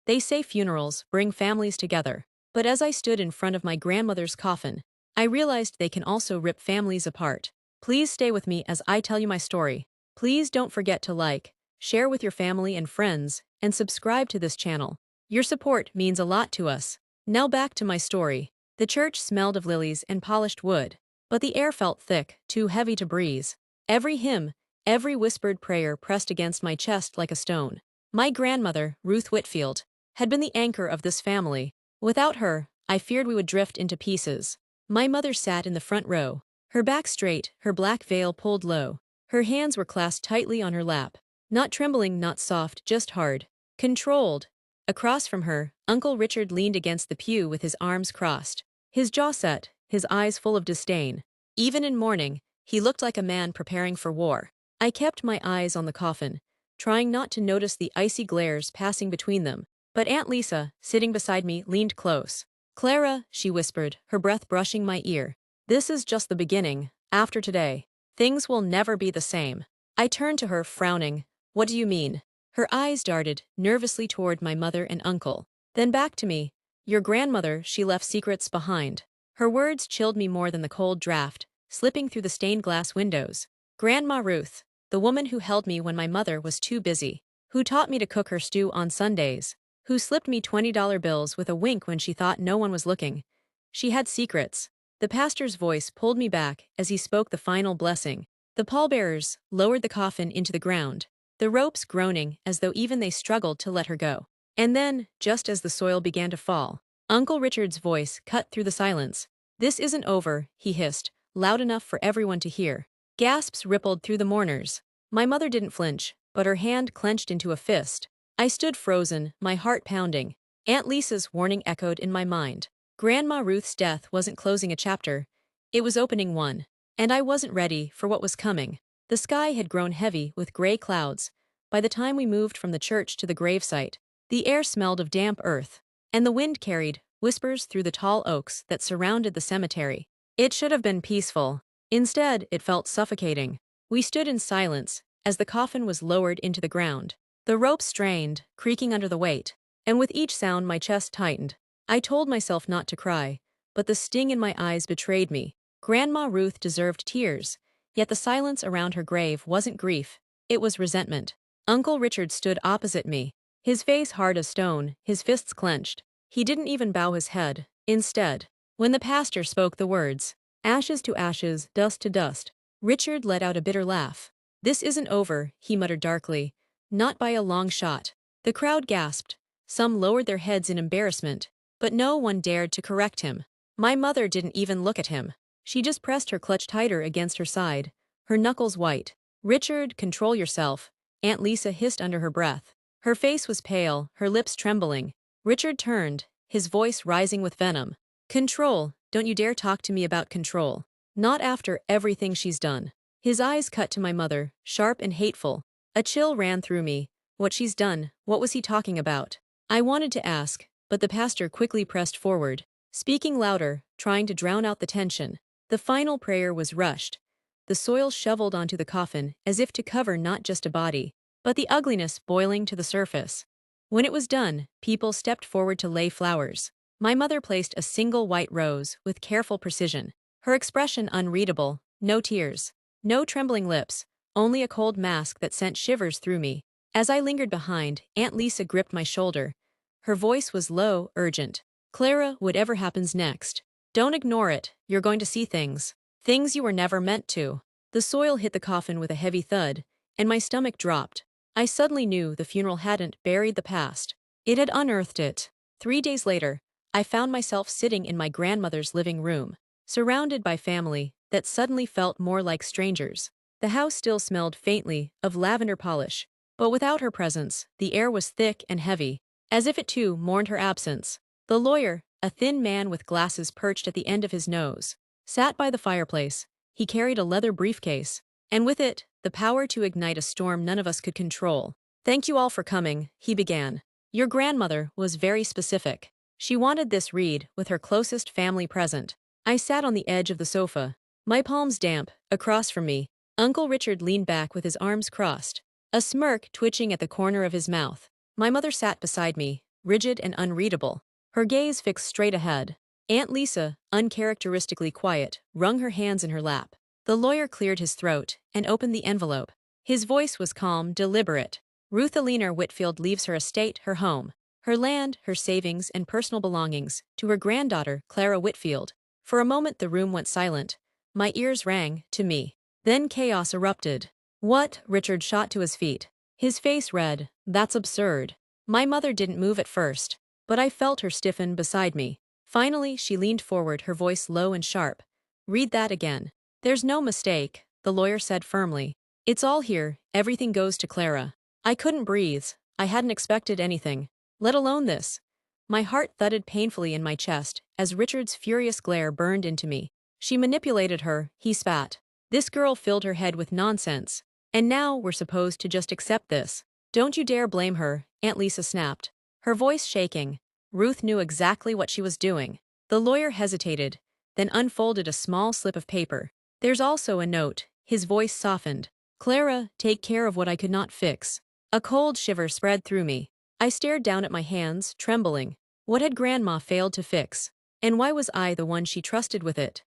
They say funerals bring families together. But as I stood in front of my grandmother's coffin, I realized they can also rip families apart. Please stay with me as I tell you my story. Please don't forget to like, share with your family and friends, and subscribe to this channel. Your support means a lot to us. Now back to my story. The church smelled of lilies and polished wood, but the air felt thick, too heavy to breathe. Every hymn, every whispered prayer pressed against my chest like a stone. My grandmother, Ruth Whitfield, had been the anchor of this family. Without her, I feared we would drift into pieces. My mother sat in the front row, her back straight, her black veil pulled low. Her hands were clasped tightly on her lap. Not trembling, not soft, just hard. Controlled. Across from her, Uncle Richard leaned against the pew with his arms crossed. His jaw set, his eyes full of disdain. Even in mourning, he looked like a man preparing for war. I kept my eyes on the coffin, trying not to notice the icy glares passing between them. But Aunt Lisa, sitting beside me, leaned close. "Clara," she whispered, her breath brushing my ear. "This is just the beginning. After today, things will never be the same." I turned to her, frowning. "What do you mean?" Her eyes darted nervously toward my mother and uncle, then back to me. "Your grandmother, she left secrets behind." Her words chilled me more than the cold draft, slipping through the stained glass windows. Grandma Ruth, the woman who held me when my mother was too busy, who taught me to cook her stew on Sundays, who slipped me $20 bills with a wink when she thought no one was looking. She had secrets. The pastor's voice pulled me back as he spoke the final blessing. The pallbearers lowered the coffin into the ground, the ropes groaning as though even they struggled to let her go. And then, just as the soil began to fall, Uncle Richard's voice cut through the silence. "This isn't over," he hissed, loud enough for everyone to hear. Gasps rippled through the mourners. My mother didn't flinch, but her hand clenched into a fist. I stood frozen, my heart pounding. Aunt Lisa's warning echoed in my mind. Grandma Ruth's death wasn't closing a chapter. It was opening one. And I wasn't ready for what was coming. The sky had grown heavy with gray clouds. By the time we moved from the church to the gravesite, the air smelled of damp earth, and the wind carried whispers through the tall oaks that surrounded the cemetery. It should have been peaceful. Instead, it felt suffocating. We stood in silence as the coffin was lowered into the ground. The rope strained, creaking under the weight, and with each sound my chest tightened. I told myself not to cry, but the sting in my eyes betrayed me. Grandma Ruth deserved tears, yet the silence around her grave wasn't grief, it was resentment. Uncle Richard stood opposite me, his face hard as stone, his fists clenched. He didn't even bow his head. Instead, when the pastor spoke the words, "Ashes to ashes, dust to dust," Richard let out a bitter laugh. "This isn't over," he muttered darkly. "Not by a long shot." The crowd gasped. Some lowered their heads in embarrassment, but no one dared to correct him. My mother didn't even look at him. She just pressed her clutch tighter against her side, her knuckles white. "Richard, control yourself," Aunt Lisa hissed under her breath. Her face was pale, her lips trembling. Richard turned, his voice rising with venom. "Control, don't you dare talk to me about control. Not after everything she's done." His eyes cut to my mother, sharp and hateful. A chill ran through me. What she's done, what was he talking about? I wanted to ask, but the pastor quickly pressed forward, speaking louder, trying to drown out the tension. The final prayer was rushed. The soil shoveled onto the coffin as if to cover not just a body, but the ugliness boiling to the surface. When it was done, people stepped forward to lay flowers. My mother placed a single white rose with careful precision, her expression unreadable, no tears, no trembling lips, only a cold mask that sent shivers through me. As I lingered behind, Aunt Lisa gripped my shoulder. Her voice was low, urgent. "Clara, whatever happens next, don't ignore it, you're going to see things. Things you were never meant to." The soil hit the coffin with a heavy thud, and my stomach dropped. I suddenly knew the funeral hadn't buried the past. It had unearthed it. 3 days later, I found myself sitting in my grandmother's living room, surrounded by family that suddenly felt more like strangers. The house still smelled faintly of lavender polish, but without her presence, the air was thick and heavy, as if it too mourned her absence. The lawyer, a thin man with glasses perched at the end of his nose, sat by the fireplace. He carried a leather briefcase, and with it, the power to ignite a storm none of us could control. "Thank you all for coming," he began. "Your grandmother was very specific. She wanted this read with her closest family present." I sat on the edge of the sofa, my palms damp. Across from me, Uncle Richard leaned back with his arms crossed, a smirk twitching at the corner of his mouth. My mother sat beside me, rigid and unreadable. Her gaze fixed straight ahead. Aunt Lisa, uncharacteristically quiet, wrung her hands in her lap. The lawyer cleared his throat and opened the envelope. His voice was calm, deliberate. Ruth Alina Whitfield leaves her estate, her home, her land, her savings, and personal belongings, to her granddaughter, Clara Whitfield. For a moment the room went silent. My ears rang, to me. Then chaos erupted. What? Richard shot to his feet. His face red. That's absurd. My mother didn't move at first, but I felt her stiffen beside me. Finally, she leaned forward, her voice low and sharp. Read that again. There's no mistake, the lawyer said firmly. It's all here, everything goes to Clara. I couldn't breathe. I hadn't expected anything, let alone this. My heart thudded painfully in my chest as Richard's furious glare burned into me. She manipulated her, he spat. This girl filled her head with nonsense. And now we're supposed to just accept this. Don't you dare blame her, Aunt Lisa snapped, her voice shaking. Ruth knew exactly what she was doing. The lawyer hesitated, then unfolded a small slip of paper. There's also a note. His voice softened. Clara, take care of what I could not fix. A cold shiver spread through me. I stared down at my hands, trembling. What had Grandma failed to fix? And why was I the one she trusted with it?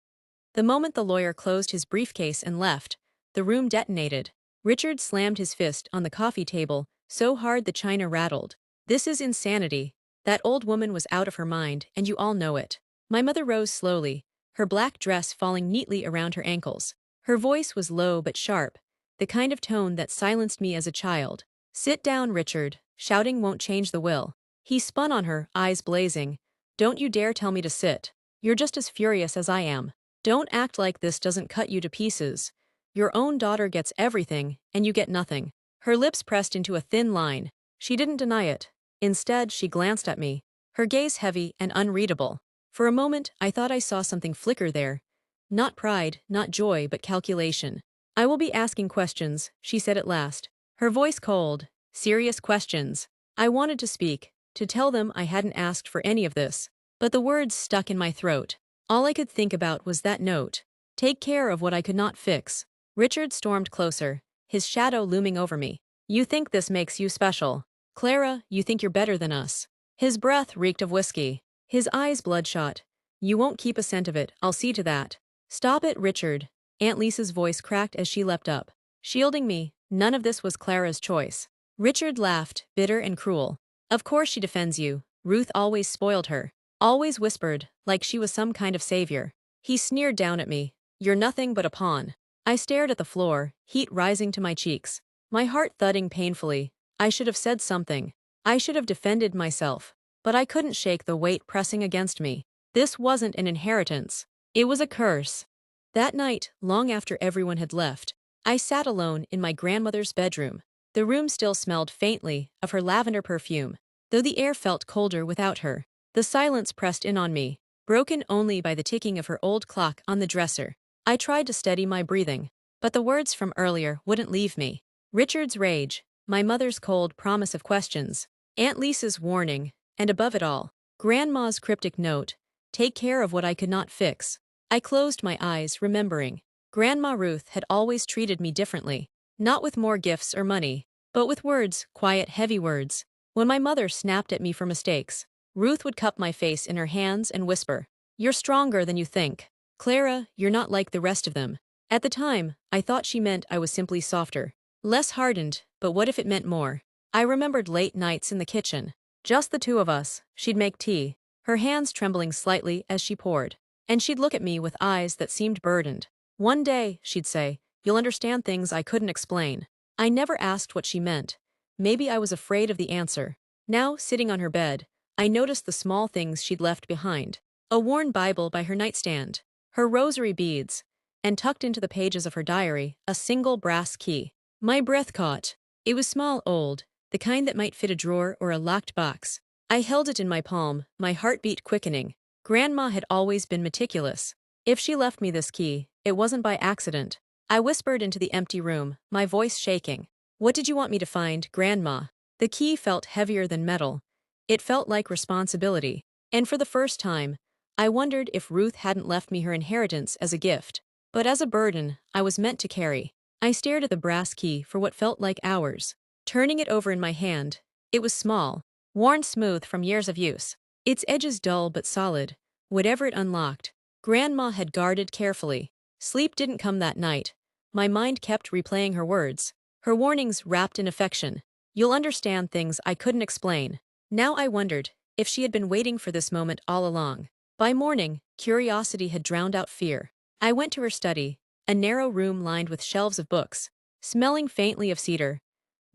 The moment the lawyer closed his briefcase and left, the room detonated. Richard slammed his fist on the coffee table, so hard the china rattled. This is insanity. That old woman was out of her mind, and you all know it. My mother rose slowly, her black dress falling neatly around her ankles. Her voice was low but sharp, the kind of tone that silenced me as a child. Sit down, Richard. Shouting won't change the will. He spun on her, eyes blazing. Don't you dare tell me to sit. You're just as furious as I am. Don't act like this doesn't cut you to pieces. Your own daughter gets everything, and you get nothing. Her lips pressed into a thin line. She didn't deny it. Instead, she glanced at me, her gaze heavy and unreadable. For a moment, I thought I saw something flicker there. Not pride, not joy, but calculation. I will be asking questions, she said at last, her voice cold. Serious questions. I wanted to speak, to tell them I hadn't asked for any of this. But the words stuck in my throat. All I could think about was that note. Take care of what I could not fix. Richard stormed closer, his shadow looming over me. You think this makes you special. Clara, you think you're better than us. His breath reeked of whiskey. His eyes bloodshot. You won't keep a cent of it, I'll see to that. Stop it, Richard. Aunt Lisa's voice cracked as she leapt up, shielding me. None of this was Clara's choice. Richard laughed, bitter and cruel. Of course she defends you. Ruth always spoiled her. Always whispered, like she was some kind of savior. He sneered down at me. You're nothing but a pawn. I stared at the floor, heat rising to my cheeks. My heart thudding painfully. I should have said something. I should have defended myself. But I couldn't shake the weight pressing against me. This wasn't an inheritance. It was a curse. That night, long after everyone had left, I sat alone in my grandmother's bedroom. The room still smelled faintly of her lavender perfume, though the air felt colder without her. The silence pressed in on me, broken only by the ticking of her old clock on the dresser. I tried to steady my breathing, but the words from earlier wouldn't leave me. Richard's rage, my mother's cold promise of questions, Aunt Lisa's warning, and above it all, Grandma's cryptic note, take care of what I could not fix. I closed my eyes, remembering. Grandma Ruth had always treated me differently. Not with more gifts or money, but with words, quiet, heavy words. When my mother snapped at me for mistakes, Ruth would cup my face in her hands and whisper, You're stronger than you think. Clara, you're not like the rest of them. At the time, I thought she meant I was simply softer, less hardened, but what if it meant more? I remembered late nights in the kitchen. Just the two of us. She'd make tea, her hands trembling slightly as she poured. And she'd look at me with eyes that seemed burdened. One day, she'd say, you'll understand things I couldn't explain. I never asked what she meant. Maybe I was afraid of the answer. Now, sitting on her bed, I noticed the small things she'd left behind. A worn Bible by her nightstand, her rosary beads, and tucked into the pages of her diary, a single brass key. My breath caught. It was small, old, the kind that might fit a drawer or a locked box. I held it in my palm, my heartbeat quickening. Grandma had always been meticulous. If she left me this key, it wasn't by accident. I whispered into the empty room, my voice shaking. What did you want me to find, Grandma? The key felt heavier than metal. It felt like responsibility. And for the first time, I wondered if Ruth hadn't left me her inheritance as a gift, but as a burden I was meant to carry. I stared at the brass key for what felt like hours, turning it over in my hand. It was small, worn smooth from years of use. Its edges dull but solid. Whatever it unlocked, Grandma had guarded carefully. Sleep didn't come that night. My mind kept replaying her words, her warnings wrapped in affection. You'll understand things I couldn't explain. Now I wondered if she had been waiting for this moment all along. By morning, curiosity had drowned out fear. I went to her study, a narrow room lined with shelves of books, smelling faintly of cedar.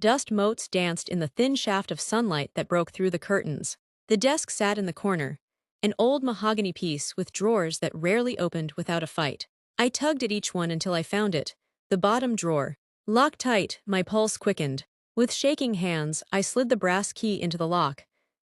Dust motes danced in the thin shaft of sunlight that broke through the curtains. The desk sat in the corner, an old mahogany piece with drawers that rarely opened without a fight. I tugged at each one until I found it, the bottom drawer. Locked tight, my pulse quickened. With shaking hands, I slid the brass key into the lock.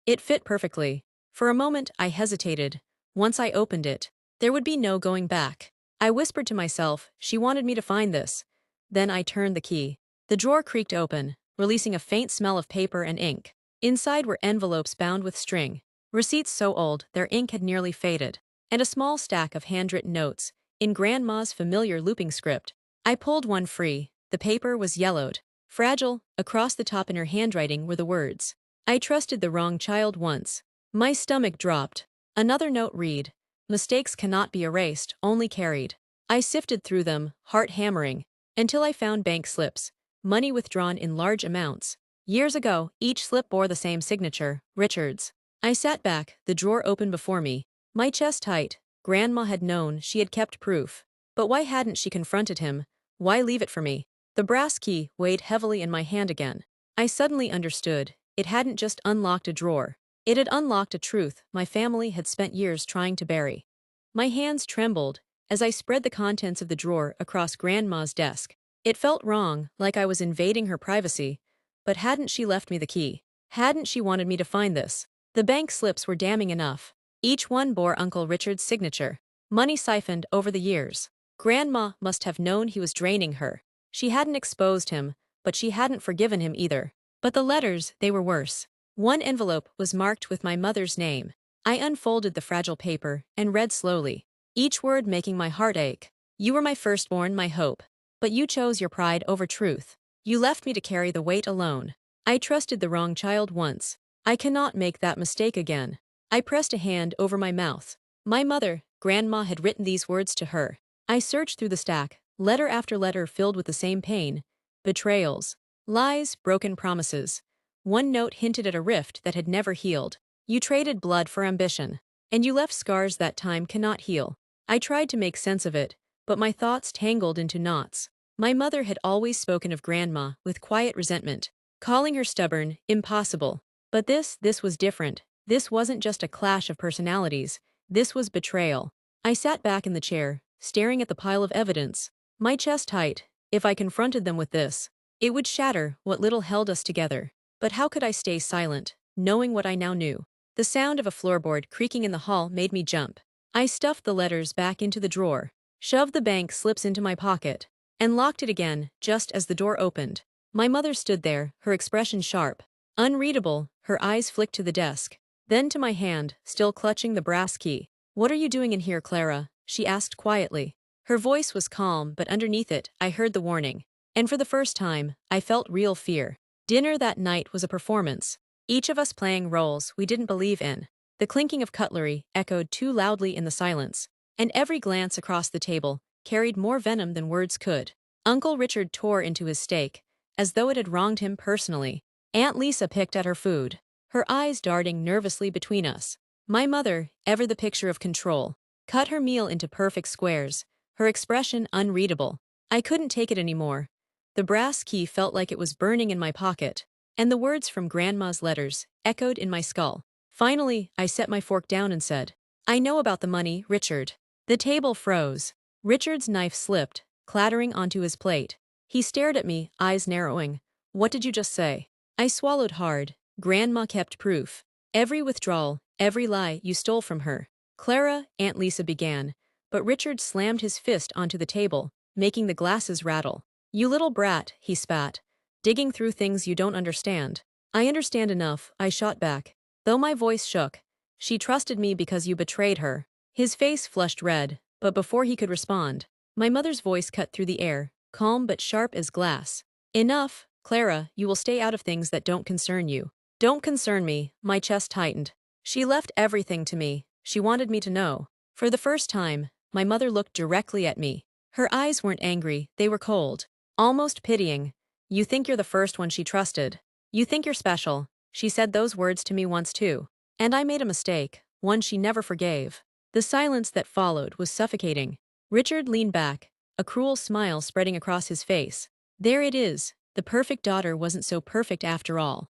It fit perfectly. For a moment, I hesitated. Once I opened it, there would be no going back. I whispered to myself, she wanted me to find this. Then I turned the key. The drawer creaked open, releasing a faint smell of paper and ink. Inside were envelopes bound with string, receipts so old their ink had nearly faded, and a small stack of handwritten notes, in Grandma's familiar looping script. I pulled one free. The paper was yellowed, fragile. Across the top in her handwriting were the words, "I trusted the wrong child once." My stomach dropped. Another note read, "Mistakes cannot be erased, only carried." I sifted through them, heart hammering, until I found bank slips, money withdrawn in large amounts. Years ago, each slip bore the same signature, Richards. I sat back, the drawer open before me, my chest tight. Grandma had known, she had kept proof. But why hadn't she confronted him? Why leave it for me? The brass key weighed heavily in my hand again. I suddenly understood. It hadn't just unlocked a drawer. It had unlocked a truth my family had spent years trying to bury. My hands trembled as I spread the contents of the drawer across Grandma's desk. It felt wrong, like I was invading her privacy. But hadn't she left me the key? Hadn't she wanted me to find this? The bank slips were damning enough. Each one bore Uncle Richard's signature. Money siphoned over the years. Grandma must have known he was draining her. She hadn't exposed him, but she hadn't forgiven him either. But the letters, they were worse. One envelope was marked with my mother's name. I unfolded the fragile paper and read slowly, each word making my heart ache. "You were my firstborn, my hope. But you chose your pride over truth. You left me to carry the weight alone. I trusted the wrong child once. I cannot make that mistake again." I pressed a hand over my mouth. My mother, Grandma had written these words to her. I searched through the stack, letter after letter filled with the same pain. Betrayals. Lies, broken promises. One note hinted at a rift that had never healed. "You traded blood for ambition. And you left scars that time cannot heal." I tried to make sense of it, but my thoughts tangled into knots. My mother had always spoken of Grandma with quiet resentment, calling her stubborn, impossible. But this was different. This wasn't just a clash of personalities. This was betrayal. I sat back in the chair, staring at the pile of evidence, my chest tight. If I confronted them with this, it would shatter what little held us together. But how could I stay silent, knowing what I now knew? The sound of a floorboard creaking in the hall made me jump. I stuffed the letters back into the drawer, shoved the bank slips into my pocket, and locked it again just as the door opened. My mother stood there, her expression sharp, unreadable. Her eyes flicked to the desk, then to my hand, still clutching the brass key. "What are you doing in here, Clara?" she asked quietly. Her voice was calm, but underneath it, I heard the warning. And for the first time, I felt real fear. Dinner that night was a performance, each of us playing roles we didn't believe in. The clinking of cutlery echoed too loudly in the silence, and every glance across the table carried more venom than words could. Uncle Richard tore into his steak, as though it had wronged him personally. Aunt Lisa picked at her food, her eyes darting nervously between us. My mother, ever the picture of control, cut her meal into perfect squares, her expression unreadable. I couldn't take it anymore. The brass key felt like it was burning in my pocket, and the words from Grandma's letters echoed in my skull. Finally, I set my fork down and said, "I know about the money, Richard." The table froze. Richard's knife slipped, clattering onto his plate. He stared at me, eyes narrowing. "What did you just say?" I swallowed hard. Grandma kept proof. "Every withdrawal, every lie you stole from her." "Clara," Aunt Lisa began, but Richard slammed his fist onto the table, making the glasses rattle. "You little brat," he spat, "digging through things you don't understand." "I understand enough," I shot back, though my voice shook. "She trusted me because you betrayed her." His face flushed red, but before he could respond, my mother's voice cut through the air, calm but sharp as glass. "Enough, Clara, you will stay out of things that don't concern you." Don't concern me, my chest tightened. She left everything to me, she wanted me to know. For the first time, my mother looked directly at me. Her eyes weren't angry, they were cold. Almost pitying. You think you're the first one she trusted. You think you're special. She said those words to me once too. And I made a mistake, one she never forgave. The silence that followed was suffocating. Richard leaned back, a cruel smile spreading across his face. There it is, the perfect daughter wasn't so perfect after all.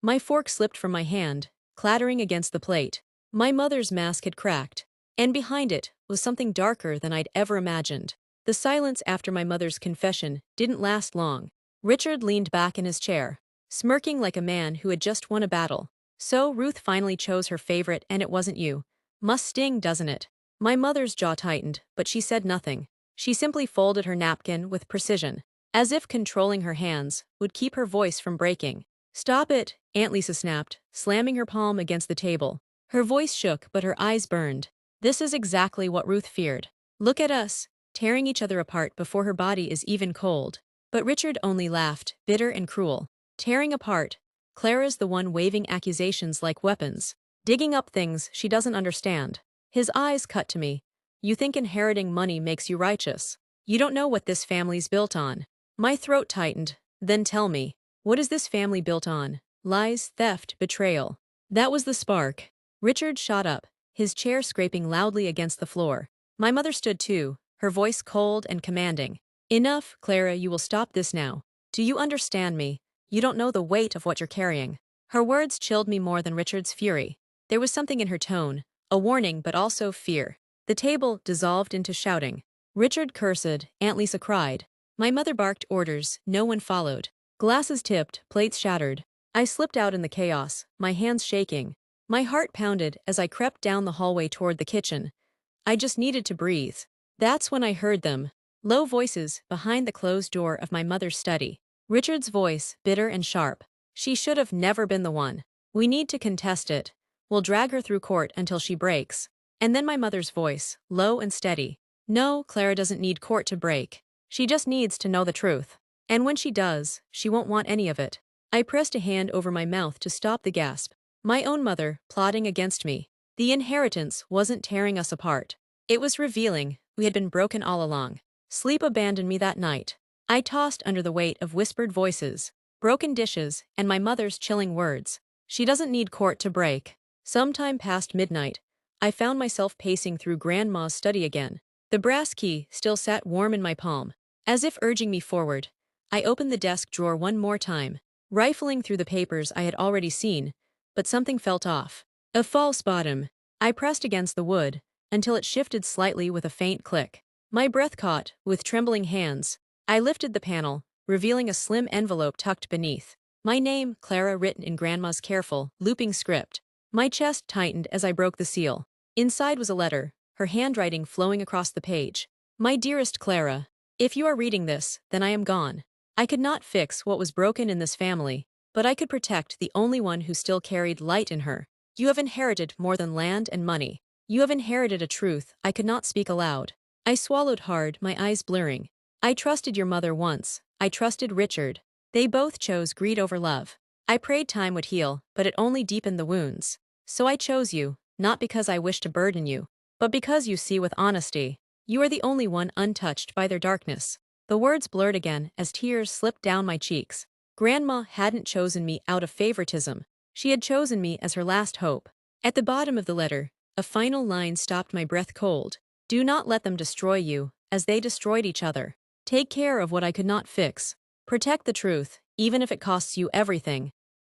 My fork slipped from my hand, clattering against the plate. My mother's mask had cracked, and behind it was something darker than I'd ever imagined. The silence after my mother's confession didn't last long. Richard leaned back in his chair, smirking like a man who had just won a battle. So Ruth finally chose her favorite and it wasn't you. Must sting, doesn't it? My mother's jaw tightened, but she said nothing. She simply folded her napkin with precision, as if controlling her hands would keep her voice from breaking. Stop it, Aunt Lisa snapped, slamming her palm against the table. Her voice shook but her eyes burned. This is exactly what Ruth feared. Look at us, tearing each other apart before her body is even cold. But Richard only laughed, bitter and cruel. Tearing apart. Clara's the one waving accusations like weapons, digging up things she doesn't understand. His eyes cut to me. You think inheriting money makes you righteous. You don't know what this family's built on. My throat tightened. Then tell me, what is this family built on? Lies, theft, betrayal. That was the spark. Richard shot up, his chair scraping loudly against the floor. My mother stood too, her voice cold and commanding. Enough, Clara, you will stop this now. Do you understand me? You don't know the weight of what you're carrying. Her words chilled me more than Richard's fury. There was something in her tone, a warning but also fear. The table dissolved into shouting. Richard cursed, Aunt Lisa cried. My mother barked orders, no one followed. Glasses tipped, plates shattered. I slipped out in the chaos, my hands shaking. My heart pounded as I crept down the hallway toward the kitchen. I just needed to breathe. That's when I heard them. Low voices behind the closed door of my mother's study. Richard's voice, bitter and sharp. She should have never been the one. We need to contest it. We'll drag her through court until she breaks. And then my mother's voice, low and steady. No, Clara doesn't need court to break. She just needs to know the truth. And when she does, she won't want any of it. I pressed a hand over my mouth to stop the gasp. My own mother, plotting against me. The inheritance wasn't tearing us apart. It was revealing we had been broken all along. Sleep abandoned me that night. I tossed under the weight of whispered voices, broken dishes, and my mother's chilling words. She doesn't need court to break. Sometime past midnight, I found myself pacing through Grandma's study again. The brass key still sat warm in my palm, as if urging me forward. I opened the desk drawer one more time, rifling through the papers I had already seen, but something felt off. A false bottom. I pressed against the wood, until it shifted slightly with a faint click. My breath caught, with trembling hands. I lifted the panel, revealing a slim envelope tucked beneath. My name, Clara, written in Grandma's careful, looping script. My chest tightened as I broke the seal. Inside was a letter, her handwriting flowing across the page. My dearest Clara, if you are reading this, then I am gone. I could not fix what was broken in this family, but I could protect the only one who still carried light in her. You have inherited more than land and money. You have inherited a truth I could not speak aloud. I swallowed hard, my eyes blurring. I trusted your mother once. I trusted Richard. They both chose greed over love. I prayed time would heal, but it only deepened the wounds. So I chose you, not because I wished to burden you, but because you see with honesty. You are the only one untouched by their darkness. The words blurred again as tears slipped down my cheeks. Grandma hadn't chosen me out of favoritism. She had chosen me as her last hope. At the bottom of the letter, a final line stopped my breath cold. Do not let them destroy you, as they destroyed each other. Take care of what I could not fix. Protect the truth, even if it costs you everything.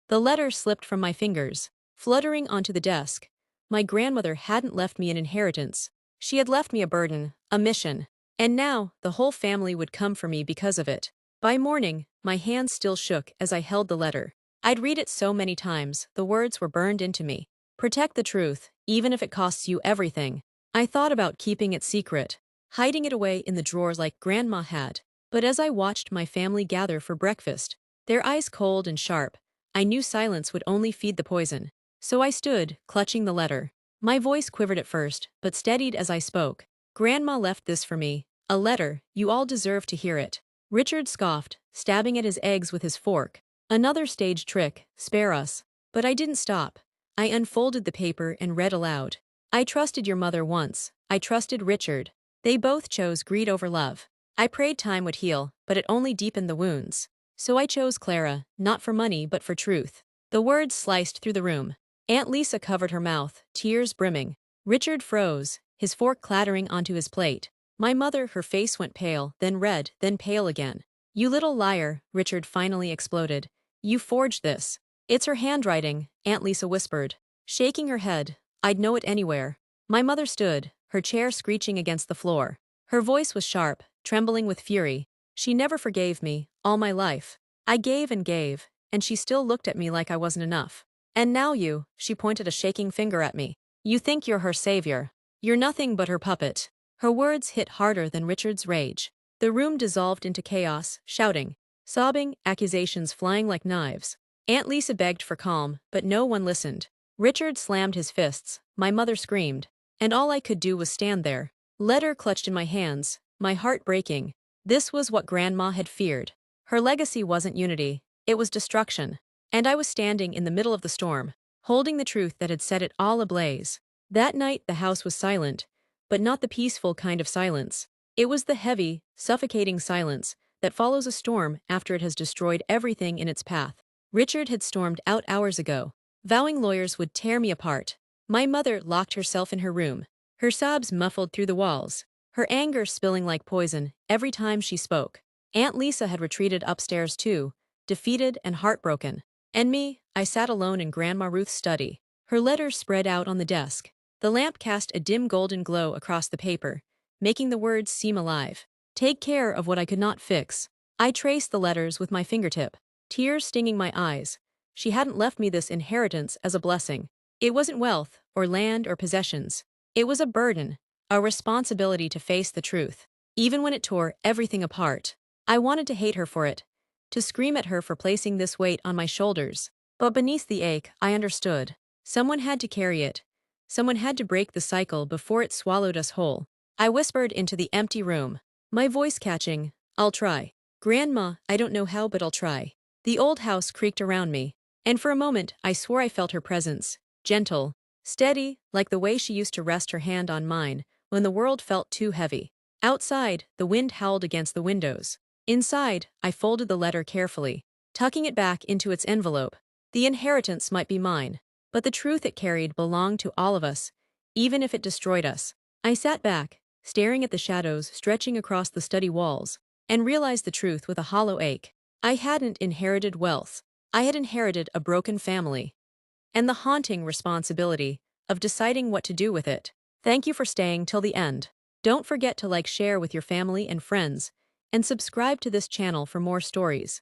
The letter slipped from my fingers, fluttering onto the desk. My grandmother hadn't left me an inheritance. She had left me a burden, a mission. And now, the whole family would come for me because of it. By morning, my hands still shook as I held the letter. I'd read it so many times, the words were burned into me. Protect the truth, even if it costs you everything. I thought about keeping it secret, hiding it away in the drawers like Grandma had. But as I watched my family gather for breakfast, their eyes cold and sharp, I knew silence would only feed the poison. So I stood, clutching the letter. My voice quivered at first, but steadied as I spoke. Grandma left this for me. A letter, you all deserve to hear it. Richard scoffed, stabbing at his eggs with his fork. Another stage trick, spare us. But I didn't stop. I unfolded the paper and read aloud. I trusted your mother once. I trusted Richard. They both chose greed over love. I prayed time would heal, but it only deepened the wounds. So I chose Clara, not for money but for truth. The words sliced through the room. Aunt Lisa covered her mouth, tears brimming. Richard froze, his fork clattering onto his plate. My mother, her face went pale, then red, then pale again. You little liar, Richard finally exploded. You forged this. It's her handwriting, Aunt Lisa whispered, shaking her head. I'd know it anywhere. My mother stood, her chair screeching against the floor. Her voice was sharp, trembling with fury. She never forgave me, all my life. I gave, and she still looked at me like I wasn't enough. And now you, she pointed a shaking finger at me. You think you're her savior. You're nothing but her puppet. Her words hit harder than Richard's rage. The room dissolved into chaos, shouting, sobbing, accusations flying like knives. Aunt Lisa begged for calm, but no one listened. Richard slammed his fists, my mother screamed, and all I could do was stand there. Letter clutched in my hands, my heart breaking. This was what Grandma had feared. Her legacy wasn't unity, it was destruction. And I was standing in the middle of the storm, holding the truth that had set it all ablaze. That night the house was silent, but not the peaceful kind of silence. It was the heavy, suffocating silence that follows a storm after it has destroyed everything in its path. Richard had stormed out hours ago, vowing lawyers would tear me apart. My mother locked herself in her room, her sobs muffled through the walls, her anger spilling like poison every time she spoke. Aunt Lisa had retreated upstairs too, defeated and heartbroken. And me, I sat alone in Grandma Ruth's study, her letters spread out on the desk. The lamp cast a dim golden glow across the paper, making the words seem alive. Take care of what I could not fix. I traced the letters with my fingertip, tears stinging my eyes. She hadn't left me this inheritance as a blessing. It wasn't wealth, or land, or possessions. It was a burden, a responsibility to face the truth, even when it tore everything apart. I wanted to hate her for it, to scream at her for placing this weight on my shoulders. But beneath the ache, I understood. Someone had to carry it. Someone had to break the cycle before it swallowed us whole. I whispered into the empty room, my voice catching, I'll try. Grandma, I don't know how, but I'll try. The old house creaked around me, and for a moment I swore I felt her presence, gentle, steady, like the way she used to rest her hand on mine when the world felt too heavy. Outside, the wind howled against the windows. Inside, I folded the letter carefully, tucking it back into its envelope. The inheritance might be mine, but the truth it carried belonged to all of us, even if it destroyed us. I sat back, staring at the shadows stretching across the study walls, and realized the truth with a hollow ache. I hadn't inherited wealth. I had inherited a broken family, and the haunting responsibility of deciding what to do with it. Thank you for staying till the end. Don't forget to share with your family and friends, and subscribe to this channel for more stories.